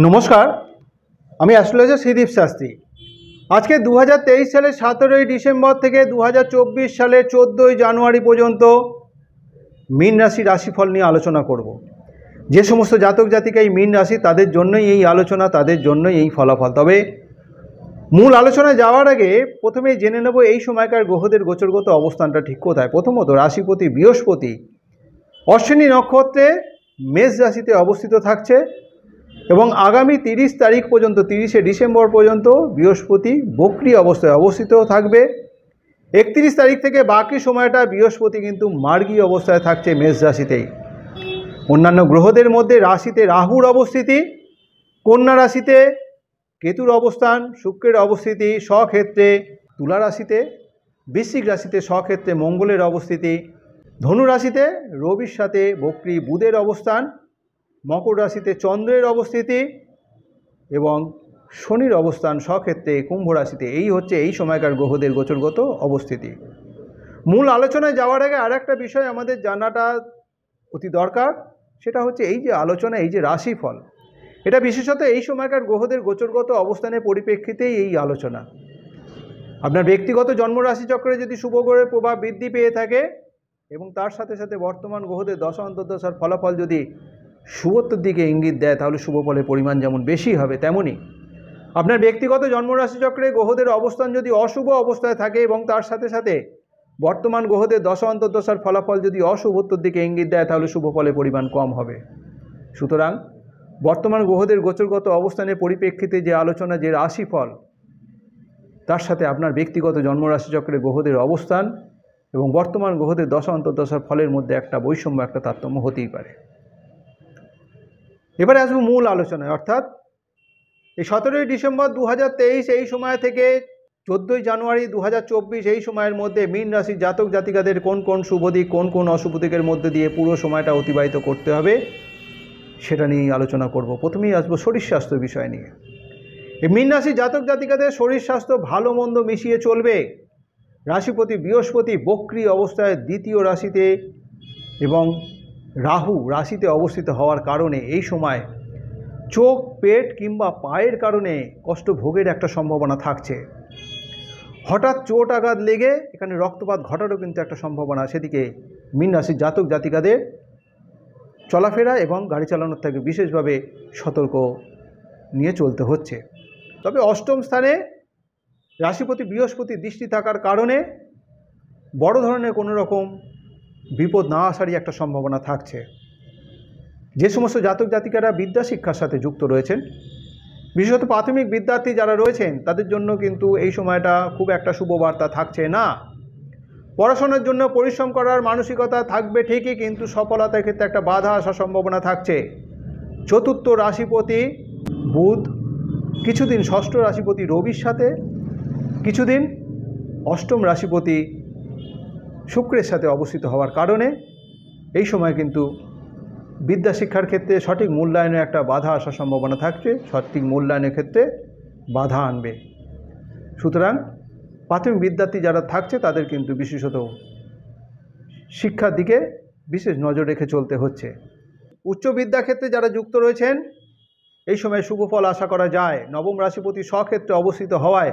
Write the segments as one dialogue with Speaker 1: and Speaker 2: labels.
Speaker 1: नमस्कार, আমি অ্যাস্ট্রোলজার শ্রীদীপ শাস্ত্রী। আজকে 2023 সালের 17ই ডিসেম্বর থেকে 2024 সালের 14ই জানুয়ারি পর্যন্ত মীন রাশির রাশিফল নিয়ে আলোচনা করব। যে সমস্ত জাতক জাতিকা এই মীন রাশি, তাদের জন্যই এই আলোচনা, তাদের জন্যই এই ফলাফল। তবে মূল আলোচনায় যাওয়ার আগে প্রথমেই জেনে নেব এই সময়কার গ্রহদের গোচরগত অবস্থানটা ঠিক কোথায়। প্রথমত রাশিপতি বৃহস্পতি অশ্বিনী নক্ষত্রে মেষ রাশিতে অবস্থিত থাকছে এবং আগামী 30 তারিখ পর্যন্ত, 30শে ডিসেম্বর পর্যন্ত বৃহস্পতি বক্রী অবস্থায় অবস্থিত থাকবে। 31 তারিখ থেকে বাকি সময়টা বৃহস্পতি কিন্তু মার্গী অবস্থায় থাকছে মেষ রাশিতেই। অন্যান্য গ্রহদের মধ্যে রাশিতে রাহুর অবস্থিতি, কন্যা রাশিতে কেতুর অবস্থান, শুক্রের অবস্থিতি, স্বক্ষেত্রে তুলা রাশিতে, বৃশ্চিক রাশিতে স্বক্ষেত্রে মঙ্গলের অবস্থিতি, ধনু রাশিতে রবির সাথে বক্রী বুধের অবস্থান, মকর রাশিতে চন্দ্রের অবস্থিতি এবং শনির অবস্থান স্বক্ষেত্রে কুম্ভ রাশিতে। এই হচ্ছে এই সময়কার গ্রহদের গোচরগত অবস্থিতি। মূল আলোচনায় যাওয়ার আগে আর একটা বিষয় আমাদের জানাটা অতি দরকার, সেটা হচ্ছে এই যে আলোচনা, এই যে রাশিফল, এটা বিশেষত এই সময়কার গ্রহদের গোচরগত অবস্থানের পরিপ্রেক্ষিতেই এই আলোচনা। আপনার ব্যক্তিগত জন্ম রাশিচক্রে যদি শুভ গ্রহের প্রভাব বৃদ্ধি পেয়ে থাকে এবং তার সাথে সাথে বর্তমান গ্রহদের দশা অন্তর্দশার ফলাফল যদি শুভত্বের দিকে ইঙ্গিত দেয়, তাহলে শুভ ফলের পরিমাণ যেমন বেশি হবে, তেমনই আপনার ব্যক্তিগত জন্মরাশিচক্রে গ্রহদের অবস্থান যদি অশুভ অবস্থায় থাকে এবং তার সাথে সাথে বর্তমান গ্রহদের দশা অন্তর্দশার ফলাফল যদি অশুভত্বের দিকে ইঙ্গিত দেয়, তাহলে শুভ ফলের পরিমাণ কম হবে। সুতরাং বর্তমান গ্রহদের গোচরগত অবস্থানের পরিপ্রেক্ষিতে যে আলোচনা, যে রাশিফল, তার সাথে আপনার ব্যক্তিগত জন্মরাশিচক্রে গ্রহদের অবস্থান এবং বর্তমান গ্রহদের দশা অন্তর্দশার ফলের মধ্যে একটা বৈষম্য, একটা তারতম্য হতেই পারে। এবারে আসবো মূল আলোচনায়, অর্থাৎ এই 17ই ডিসেম্বর 2023 এই সময় থেকে 14ই জানুয়ারি 2024 এই সময়ের মধ্যে মীন রাশির জাতক জাতিকাদের কোন কোন শুভ দিক, কোন কোন অশুভ দিকের মধ্যে দিয়ে পুরো সময়টা অতিবাহিত করতে হবে, সেটা নিয়েই আলোচনা করব। প্রথমেই আসবো শরীর স্বাস্থ্য বিষয় নিয়ে। এই মীন রাশির জাতক জাতিকাদের শরীর স্বাস্থ্য ভালো মন্দ মিশিয়ে চলবে। রাশিপতি বৃহস্পতি বক্রী অবস্থায় দ্বিতীয় রাশিতে এবং রাহু রাশিতে অবস্থিত হওয়ার কারণে এই সময় চোখ, পেট কিংবা পায়ের কারণে কষ্ট ভোগের একটা সম্ভাবনা থাকছে। হঠাৎ চোট আঘাত লেগে এখানে রক্তপাত ঘটারও কিন্তু একটা সম্ভাবনা। সেদিকে মীন রাশির জাতক জাতিকাদের চলাফেরা এবং গাড়ি চালানোর থেকে বিশেষভাবে সতর্ক নিয়ে চলতে হচ্ছে। তবে অষ্টম স্থানে রাশিপতি বৃহস্পতির দৃষ্টি থাকার কারণে বড় ধরনের কোনো রকম বিপদ না আসারই একটা সম্ভাবনা থাকছে। যে সমস্ত জাতক জাতিকারা বিদ্যা শিক্ষার সাথে যুক্ত রয়েছেন, বিশেষত প্রাথমিক বিদ্যার্থী যারা রয়েছেন, তাদের জন্য কিন্তু এই সময়টা খুব একটা শুভ বার্তা থাকছে না। পড়াশোনার জন্য পরিশ্রম করার মানসিকতা থাকবে ঠিকই, কিন্তু সফলতার ক্ষেত্রে একটা বাধা আসার সম্ভাবনা থাকছে। চতুর্থ রাশিপতি বুধ কিছুদিন ষষ্ঠ রাশিপতি রবির সাথে, কিছুদিন অষ্টম রাশিপতি শুক্রের সাথে অবস্থিত হওয়ার কারণে এই সময় কিন্তু বিদ্যা শিক্ষার ক্ষেত্রে সঠিক মূল্যায়নের একটা বাধা আসার সম্ভাবনা থাকছে। সঠিক মূল্যায়নের ক্ষেত্রে বাধা আনবে। সুতরাং প্রাথমিক বিদ্যার্থী যারা থাকছে, তাদের কিন্তু বিশেষত শিক্ষার দিকে বিশেষ নজর রেখে চলতে হচ্ছে। উচ্চ বিদ্যাক্ষেত্রে যারা যুক্ত রয়েছেন, এই সময় শুভ ফল আশা করা যায়। নবম রাশিপতি স্বক্ষেত্রে অবস্থিত হওয়ায়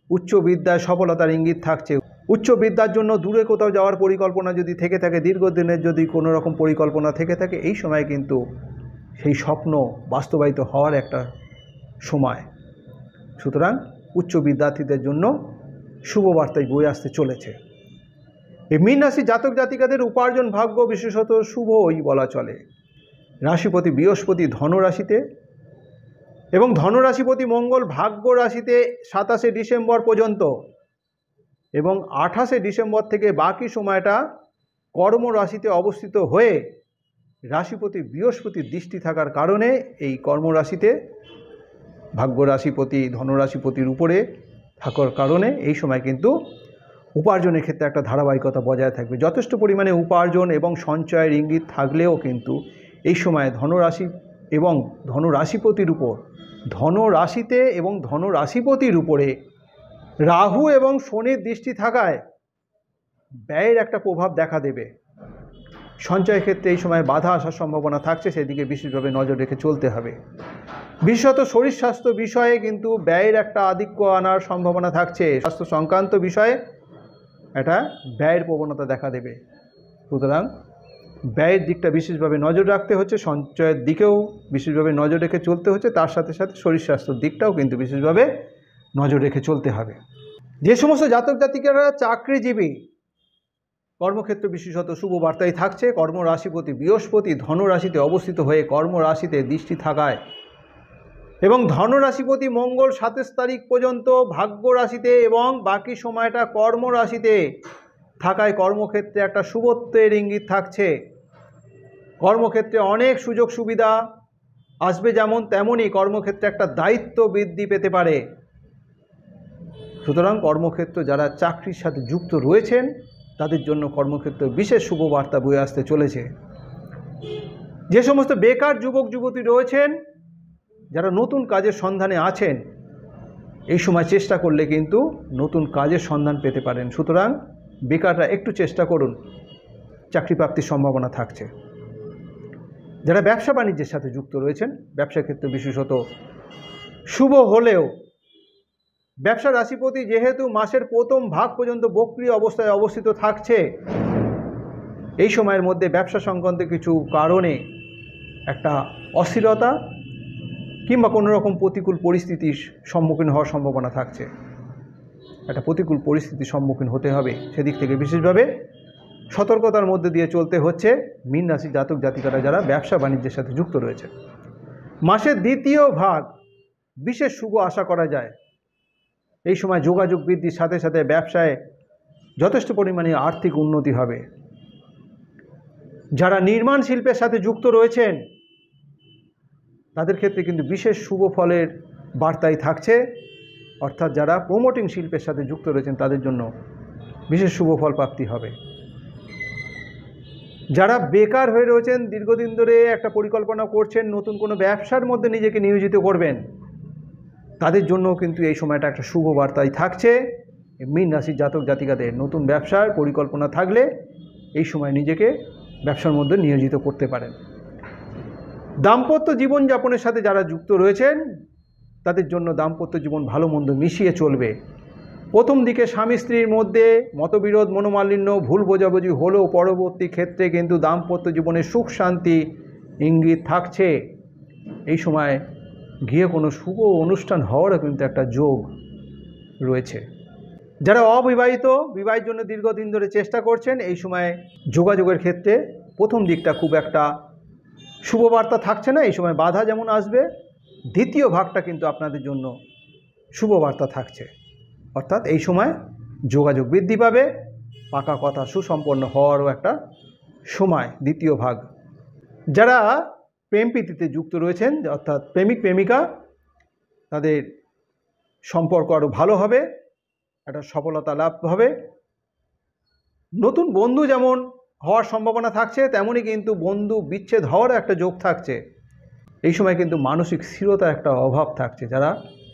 Speaker 1: উচ্চ বিদ্যায় সফলতার ইঙ্গিত থাকছে। উচ্চ বিদ্যার জন্য দূরে কোথাও যাওয়ার পরিকল্পনা যদি থেকে থাকে, দীর্ঘদিনের যদি কোনো রকম পরিকল্পনা থেকে থাকে, এই সময় কিন্তু সেই স্বপ্ন বাস্তবায়িত হওয়ার একটা সময়। সুতরাং উচ্চ বিদ্যার্থীদের জন্য শুভ বার্তায় বয়ে আসতে চলেছে। এই মীন রাশি জাতক জাতিকাদের উপার্জন ভাগ্য বিশেষত শুভই বলা চলে। রাশিপতি বৃহস্পতি ধনুরাশিতে এবং ধনুরাশিপতি মঙ্গল ভাগ্য রাশিতে 27শে ডিসেম্বর পর্যন্ত এবং 28শে ডিসেম্বর থেকে বাকি সময়টা কর্ম রাশিতে অবস্থিত হয়ে রাশিপতি বৃহস্পতির দৃষ্টি থাকার কারণে এই কর্মরাশিতে ভাগ্য রাশিপতি ধনুরাশিপতির উপরে থাকার কারণে এই সময় কিন্তু উপার্জনের ক্ষেত্রে একটা ধারাবাহিকতা বজায় থাকবে। যথেষ্ট পরিমাণে উপার্জন এবং সঞ্চয়ের ইঙ্গিত থাকলেও কিন্তু এই সময় ধনুরাশি এবং ধনুরাশিপতির উপর, ধনুরাশিতে এবং ধনুরাশিপতির উপরে রাহু এবং শনির দৃষ্টি থাকায় ব্যয়ের একটা প্রভাব দেখা দেবে। সঞ্চয়ের ক্ষেত্রে এই সময় বাধা আসার সম্ভাবনা থাকছে, সেদিকে বিশেষভাবে নজর রেখে চলতে হবে। বিশেষত শরীর স্বাস্থ্য বিষয়ে কিন্তু ব্যয়ের একটা আধিক্য আনার সম্ভাবনা থাকছে। স্বাস্থ্য সংক্রান্ত বিষয়ে একটা ব্যয়ের প্রবণতা দেখা দেবে। সুতরাং ব্যয়ের দিকটা বিশেষভাবে নজর রাখতে হচ্ছে, সঞ্চয়ের দিকেও বিশেষভাবে নজর রেখে চলতে হচ্ছে, তার সাথে সাথে শরীর স্বাস্থ্যের দিকটাও কিন্তু বিশেষভাবে নজর রেখে চলতে হবে। যে সমস্ত জাতক জাতিকারা চাকরিজীবী, কর্মক্ষেত্র বিশেষত শুভ বার্তাই থাকছে। কর্মরাশিপতি বৃহস্পতি ধনুরাশিতে অবস্থিত হয়ে কর্মরাশিতে দৃষ্টি থাকায় এবং ধনুরাশিপতি মঙ্গল 27 তারিখ পর্যন্ত ভাগ্য রাশিতে এবং বাকি সময়টা কর্মরাশিতে থাকায় কর্মক্ষেত্রে একটা শুভত্বের ইঙ্গিত থাকছে। কর্মক্ষেত্রে অনেক সুযোগ সুবিধা আসবে, যেমন তেমনই কর্মক্ষেত্রে একটা দায়িত্ব বৃদ্ধি পেতে পারে। সুতরাং কর্মক্ষেত্র যারা চাকরির সাথে যুক্ত রয়েছেন তাদের জন্য কর্মক্ষেত্রে বিশেষ শুভ বার্তা বয়ে আসতে চলেছে। যে সমস্ত বেকার যুবক যুবতী রয়েছেন, যারা নতুন কাজের সন্ধানে আছেন, এই সময় চেষ্টা করলে কিন্তু নতুন কাজের সন্ধান পেতে পারেন। সুতরাং বেকাররা একটু চেষ্টা করুন, চাকরি প্রাপ্তির সম্ভাবনা থাকছে। যারা ব্যবসা বাণিজ্যের সাথে যুক্ত রয়েছেন, ব্যবসা ক্ষেত্রে বিশেষত শুভ হলেও ব্যবসা রাশিপতি যেহেতু মাসের প্রথম ভাগ পর্যন্ত বক্রী অবস্থায় অবস্থিত থাকছে, এই সময়ের মধ্যে ব্যবসা সংক্রান্ত কিছু কারণে একটা অস্থিরতা কিংবা কোনো রকম প্রতিকূল পরিস্থিতির সম্মুখীন হওয়ার সম্ভাবনা থাকছে। একটা প্রতিকূল পরিস্থিতির সম্মুখীন হতে হবে, সেদিক থেকে বিশেষভাবে সতর্কতার মধ্যে দিয়ে চলতে হচ্ছে মীন রাশি জাতক জাতিকারা যারা ব্যবসা বাণিজ্যের সাথে যুক্ত রয়েছে। মাসের দ্বিতীয় ভাগ বিশেষ শুভ আশা করা যায়। এই সময় যোগাযোগ বৃদ্ধির সাথে সাথে ব্যবসায় যথেষ্ট পরিমাণে আর্থিক উন্নতি হবে। যারা নির্মাণ শিল্পের সাথে যুক্ত রয়েছেন তাদের ক্ষেত্রে কিন্তু বিশেষ শুভ ফলের বার্তাই থাকছে। অর্থাৎ যারা প্রমোটিং শিল্পের সাথে যুক্ত রয়েছেন তাদের জন্য বিশেষ শুভ ফল প্রাপ্তি হবে। যারা বেকার হয়ে রয়েছেন, দীর্ঘদিন ধরে একটা পরিকল্পনা করছেন নতুন কোনো ব্যবসার মধ্যে নিজেকে নিয়োজিত করবেন, তাদের জন্যও কিন্তু এই সময়টা একটা শুভ বার্তাই থাকছে। মীন রাশির জাতক জাতিকাদের নতুন ব্যবসার পরিকল্পনা থাকলে এই সময় নিজেকে ব্যবসার মধ্যে নিয়োজিত করতে পারেন। দাম্পত্য জীবনযাপনের সাথে যারা যুক্ত রয়েছেন তাদের জন্য দাম্পত্য জীবন ভালো মন্দ মিশিয়ে চলবে। প্রথম দিকে স্বামী স্ত্রীর মধ্যে মতবিরোধ, মনোমালিন্য, ভুল বোঝাবুঝি হলেও পরবর্তী ক্ষেত্রে কিন্তু দাম্পত্য জীবনে সুখ শান্তি ইঙ্গিত থাকছে। এই সময় গিয়ে কোনো শুভ অনুষ্ঠান হওয়ারও কিন্তু একটা যোগ রয়েছে। যারা অবিবাহিত, বিবাহের জন্য দীর্ঘদিন ধরে চেষ্টা করছেন, এই সময় যোগাযোগের ক্ষেত্রে প্রথম দিকটা খুব একটা শুভ বার্তা থাকছে না। এই সময় বাধা যেমন আসবে, দ্বিতীয় ভাগটা কিন্তু আপনাদের জন্য শুভ বার্তা থাকছে। অর্থাৎ এই সময় যোগাযোগ বৃদ্ধি পাবে, পাকা কথা সুসম্পন্ন হওয়ারও একটা সময় দ্বিতীয় ভাগ। যারা প্রেম প্রীতিতে যুক্ত রয়েছেন, অর্থাৎ প্রেমিক প্রেমিকা, তাদের সম্পর্ক আরও ভালো হবে, একটা সফলতা লাভ হবে। নতুন বন্ধু যেমন হওয়ার সম্ভাবনা থাকছে, তেমনই কিন্তু বন্ধু বিচ্ছেদ হওয়ারও একটা যোগ থাকছে। এই সময় কিন্তু মানসিক স্থিরতার একটা অভাব থাকছে যারা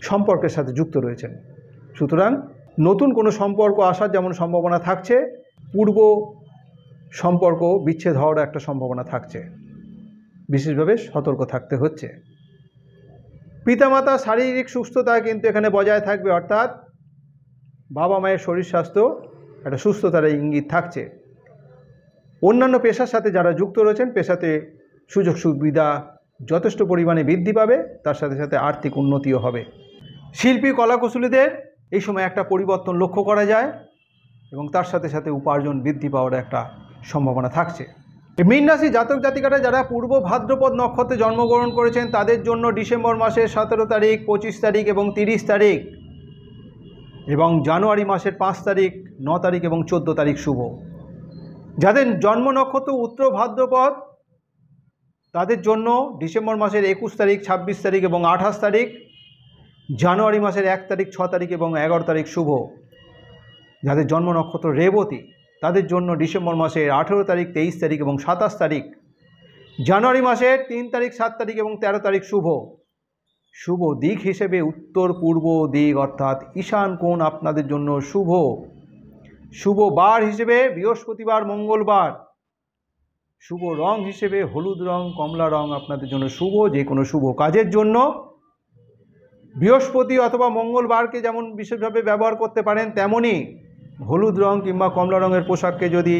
Speaker 1: সম্পর্কের সাথে যুক্ত রয়েছেন। সুতরাং নতুন কোনো সম্পর্ক আসার যেমন সম্ভাবনা থাকছে, পূর্ব সম্পর্ক বিচ্ছেদ হওয়ারও একটা সম্ভাবনা থাকছে। বিশেষভাবে সতর্ক থাকতে হচ্ছে। পিতামাতার শারীরিক সুস্থতা কিন্তু এখানে বজায় থাকবে, অর্থাৎ বাবা মায়ের শরীর স্বাস্থ্য একটা সুস্থতার ইঙ্গিত থাকছে। অন্যান্য পেশার সাথে যারা যুক্ত রয়েছেন, পেশাতে সুযোগ সুবিধা যথেষ্ট পরিমাণে বৃদ্ধি পাবে, তার সাথে সাথে আর্থিক উন্নতিও হবে। শিল্পী কলাকুশলীদের এই সময় একটা পরিবর্তন লক্ষ্য করা যায় এবং তার সাথে সাথে উপার্জন বৃদ্ধি পাওয়ার একটা সম্ভাবনা থাকছে। মীন রাশি জাতক জাতিকারা যারা পূর্ব ভাদ্রপদ নক্ষত্রে জন্মগ্রহণ করেছেন তাদের জন্য ডিসেম্বর মাসের 17 তারিখ, 25 তারিখ এবং 30 তারিখ এবং জানুয়ারি মাসের 5 তারিখ, 9 তারিখ এবং 14 তারিখ শুভ। যাদের জন্ম নক্ষত্র উত্তর ভাদ্রপদ তাদের জন্য ডিসেম্বর মাসের 21 তারিখ, 26 তারিখ এবং 28 তারিখ, জানুয়ারি মাসের 1 তারিখ, 6 তারিখ এবং 11 তারিখ শুভ। যাদের জন্ম নক্ষত্র রেবতী তাদের জন্য ডিসেম্বর মাসের 18 তারিখ, 23 তারিখ এবং 27 তারিখ, জানুয়ারি মাসের 3 তারিখ, 7 তারিখ এবং 13 তারিখ শুভ। শুভ দিক হিসেবে উত্তর পূর্ব দিক অর্থাৎ ঈশান কোণ আপনাদের জন্য শুভ। শুভ বার হিসেবে বৃহস্পতিবার, মঙ্গলবার। শুভ রং হিসেবে হলুদ রং, কমলা রং আপনাদের জন্য শুভ। যে কোনো শুভ কাজের জন্য বৃহস্পতি অথবা মঙ্গলবারকে যেমন বিশেষভাবে ব্যবহার করতে পারেন, তেমনই হলুদ রং কিংবা কমলা রঙের পোশাককে যদি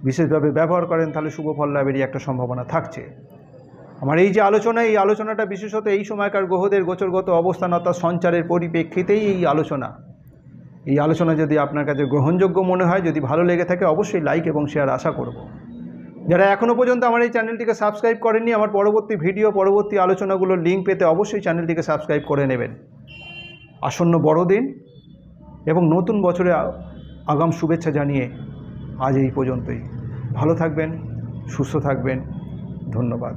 Speaker 1: বিশেষভাবে ব্যবহার করেন তাহলে শুভ ফল লাভেরই একটা সম্ভাবনা থাকছে। আমার এই যে আলোচনা, এই আলোচনাটা বিশেষত এই সময়কার গ্রহদের গোচরগত অবস্থান অর্থাৎ সঞ্চারের পরিপ্রেক্ষিতেই এই আলোচনা যদি আপনার কাছে গ্রহণযোগ্য মনে হয়, যদি ভালো লেগে থাকে, অবশ্যই লাইক এবং শেয়ার আশা করব। যারা এখনও পর্যন্ত আমার এই চ্যানেলটিকে সাবস্ক্রাইব করেননি, আমার পরবর্তী ভিডিও, পরবর্তী আলোচনাগুলোর লিঙ্ক পেতে অবশ্যই চ্যানেলটিকে সাবস্ক্রাইব করে নেবেন। আসন্ন বড়দিন এবং নতুন বছরে আগাম শুভেচ্ছা জানিয়ে আজ এই পর্যন্তই। ভালো থাকবেন, সুস্থ থাকবেন। ধন্যবাদ।